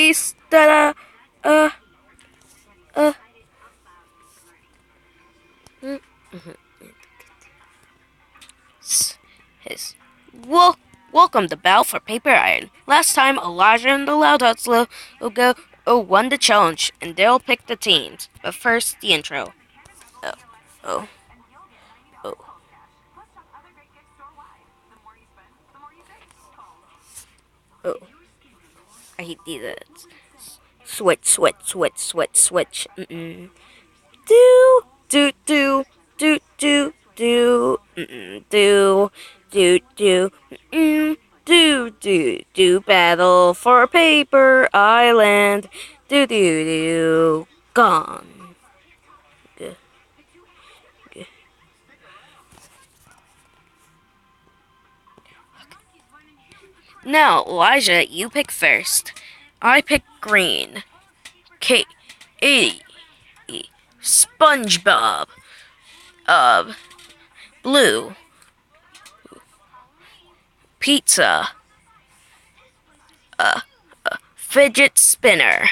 please. Da uh uh. His. Welcome to Battle for Paper Iron. Last time, Elijah and the Loud Huts logo won the challenge, and they'll pick the teams. But first, the intro. Oh. I hate these. Switch. Do. Battle for Paper Island. Gone. Now, Elijah, you pick first. I pick green. Katie. SpongeBob. Blue. Pizza. Fidget spinner.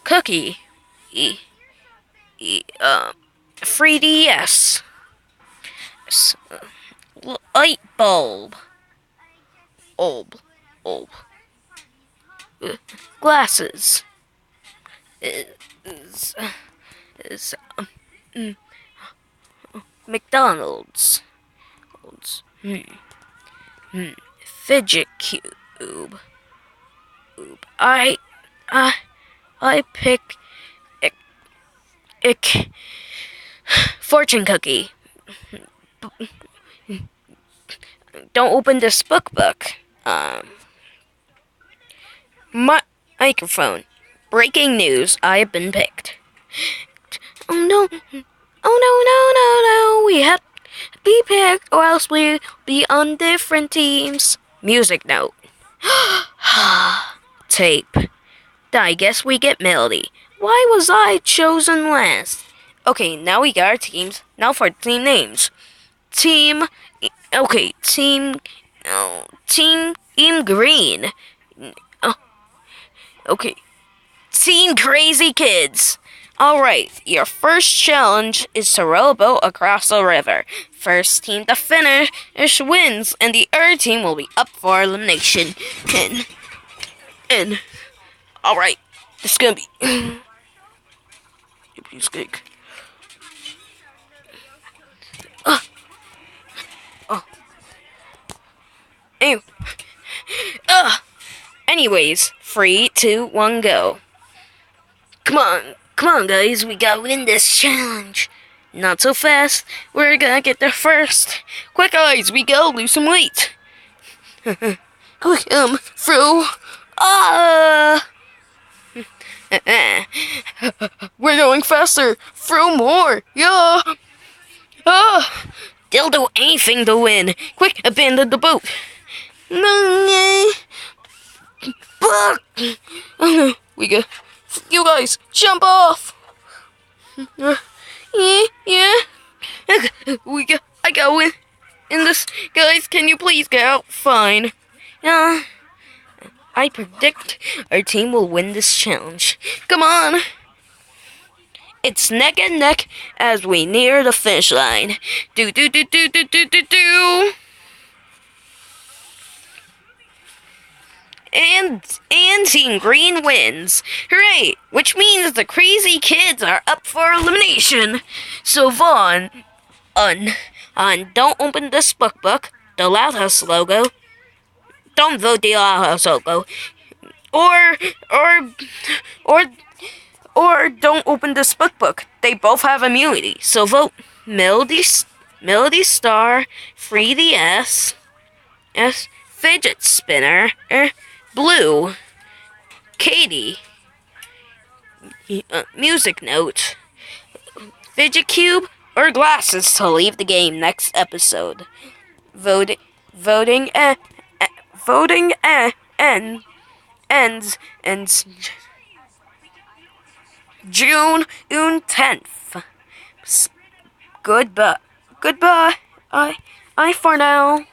Cookie. 3DS. Light bulb. Glasses. McDonald's. Fidget cube. I pick fortune cookie. Don't open this book. Microphone. Breaking news. I have been picked. Oh no. We have to be picked or else we'll be on different teams. Music note. Tape. I guess we get Melody. Why was I chosen last? Okay, now we got our teams. Now for team names. Team Green. Okay. Team Crazy Kids. Alright, your first challenge is to row a boat across a river. First team to finish wins, and the other team will be up for elimination. And alright, it's gonna be piece cake. Anyways, 3, 2, 1, go. Come on, guys, we gotta win this challenge. Not so fast. We're gonna get there first. Quick, guys, we gotta lose some weight. Quick, throw. We're going faster. Throw more. Yeah. They'll do anything to win. Quick, abandon the boat. No. We go. You guys, jump off. Yeah. I got win in this. Guys, can you please get out? Fine. I predict our team will win this challenge. Come on. It's neck and neck as we near the finish line. Do. And Team Green wins. Hooray! Which means the Crazy Kids are up for elimination. So Vaughn, don't open this book, the Loud House logo. Don't vote the Loud House logo. Or don't open this book. They both have immunity. So vote Melody Star, 3DS, Fidget Spinner, Blue, Katie, Music Note, Fidget Cube, or Glasses to leave the game next episode. Voting ends June 10th. Goodbye. I for now.